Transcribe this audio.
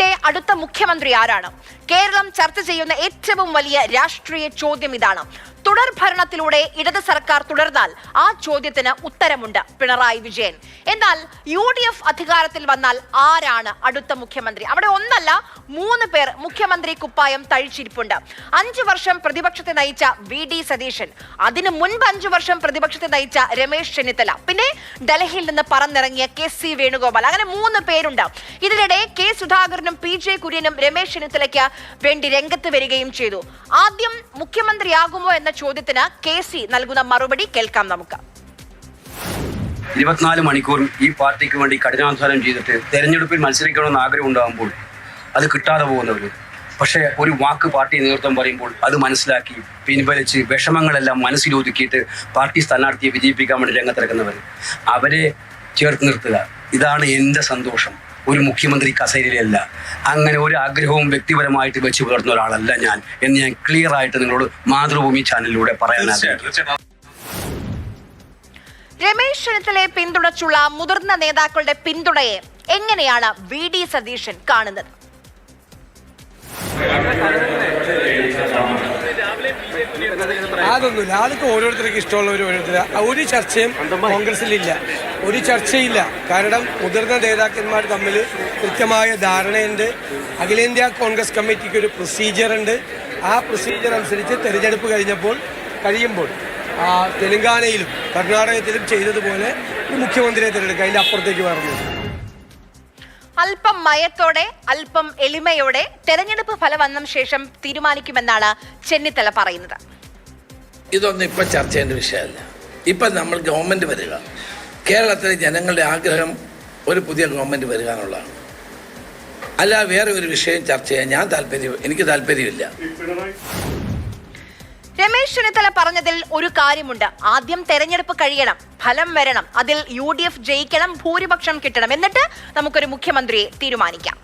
കേരളത്തിന്റെ അടുത്ത മുഖ്യമന്ത്രി ആരാണ്? കേരളം ചർച്ച ചെയ്യുന്ന ഏറ്റവും വലിയ രാഷ്ട്രീയ ചോദ്യം ഇതാണ്. തുടർ ഭരണത്തിലൂടെ ഇടത് സർക്കാർ തുടർന്നാൽ ആ ചോദ്യത്തിന് ഉത്തരമുണ്ട് പിണറായി വിജയൻ. എന്നാൽ UDF അധികാരത്തിൽ വന്നാൽ ആരാണ് അടുത്ത മുഖ്യമന്ത്രി? അവിടെ ഒന്നല്ല 3 പേർ മുഖ്യമന്ത്രി കുപ്പായം തഴിച്ചിരിപ്പുണ്ട്. 5 വർഷം പ്രതിപക്ഷത്തെ നയിച്ച VD സതീശൻ, അതിനു മുൻപ് 5 വർഷം പ്രതിപക്ഷത്തെ നയിച്ച രമേശ് ചെന്നിത്തല, പിന്നെ ഡൽഹിയിൽ നിന്ന് പറന്നിറങ്ങിയ KC വേണുഗോപാൽ, അങ്ങനെ 3 പേരുണ്ട്. ഇതിനിടെ K സുധാകരനും PJ കുര്യനും രമേശ് ചെന്നിത്തലയ്ക്ക് വേണ്ടി രംഗത്ത് വരികയും ചെയ്തു. ആദ്യം മുഖ്യമന്ത്രിയാകുമോ എന്ന ചോദ്യത്തിന് KC നൽകുന്ന മറുപടി കേൾക്കാം നമുക്ക്. 24 മണിക്കൂറും ഈ പാർട്ടിക്ക് വേണ്ടി കഠിനാധ്വാനം ചെയ്തിട്ട് തെരഞ്ഞെടുപ്പിൽ മത്സരിക്കണമെന്ന് ആഗ്രഹം ഉണ്ടാകുമ്പോൾ അത് കിട്ടാതെ പോകുന്നവർ, പക്ഷേ ഒരു വാക്ക് പാർട്ടി നേതൃത്വം പറയുമ്പോൾ അത് മനസ്സിലാക്കി പിൻവലിച്ച് വിഷമങ്ങളെല്ലാം മനസ്സിലൊതുക്കിയിട്ട് പാർട്ടി സ്ഥാനാർത്ഥിയെ വിജയിപ്പിക്കാൻ വേണ്ടി രംഗത്തിറക്കുന്നവർ, അവരെ ചേർത്ത് നിർത്തുക. ഇതാണ് എൻ്റെ സന്തോഷം. ഒരു മുഖ്യമന്ത്രി കസേരയിലല്ല, അങ്ങനെ ഒരു ആഗ്രഹവും വ്യക്തിപരമായിട്ട് വെച്ച് പുലർത്തുന്ന ഒരാളല്ല ഞാൻ എന്ന് ഞാൻ ക്ലിയർ ആയിട്ട് നിങ്ങളോട് മാതൃഭൂമി ചാനലിലൂടെ പറയാൻ ആഗ്രഹിക്കുന്നു. രമേശ് ചെന്നിത്തലയെ പിന്തുണച്ചുള്ള മുതിർന്ന നേതാക്കളുടെ പിന്തുണയെ എങ്ങനെയാണ് VD സതീശൻ കാണുന്നത്? അതൊന്നുമില്ല, അതൊക്കെ ഓരോരുത്തർക്ക് ഇഷ്ടമുള്ളവർ ഒരു ചർച്ചയും കോൺഗ്രസിലില്ല, ഒരു ചർച്ചയില്ല. കാരണം മുതിർന്ന നേതാക്കന്മാർ തമ്മിൽ കൃത്യമായ ധാരണയുണ്ട്. അഖിലേന്ത്യാ കോൺഗ്രസ് കമ്മിറ്റിക്ക് ഒരു പ്രൊസീജിയറുണ്ട്. ആ പ്രൊസീജിയർ അനുസരിച്ച് തെരഞ്ഞെടുപ്പ് കഴിയുമ്പോൾ തെലങ്കാനയിലും കർണാടകത്തിലും ചെയ്തതുപോലെ ഒരു മുഖ്യമന്ത്രിയെ തിരഞ്ഞെടുക്കുക, അതിൻ്റെ അപ്പുറത്തേക്ക് പറഞ്ഞു. അല്പം മയത്തോടെ, അല്പം എളിമയോടെ തെരഞ്ഞെടുപ്പ് ഫലം വന്ന ശേഷം തീരുമാനിക്കുമെന്നാണ് ചെന്നിത്തല പറയുന്നത്. ഇതൊന്നും ഇപ്പം ചർച്ച ചെയ്യേണ്ട വിഷയമല്ല. ഇപ്പം നമ്മൾ ഗവൺമെൻറ് വരിക, കേരളത്തിലെ ജനങ്ങളുടെ ആഗ്രഹം ഒരു പുതിയ ഗവൺമെൻറ് വരിക എന്നുള്ളതാണ്. അല്ല വേറെ ഒരു വിഷയം ചർച്ച ചെയ്യാൻ എനിക്ക് താല്പര്യമില്ല. രമേശ് ചെന്നിത്തല പറഞ്ഞതിൽ ഒരു കാര്യമുണ്ട്. ആദ്യം തെരഞ്ഞെടുപ്പ് കഴിയണം, ഫലം വരണം, അതിൽ UDF ജയിക്കണം, ഭൂരിപക്ഷം കിട്ടണം, എന്നിട്ട് നമുക്കൊരു മുഖ്യമന്ത്രിയെ തീരുമാനിക്കാം.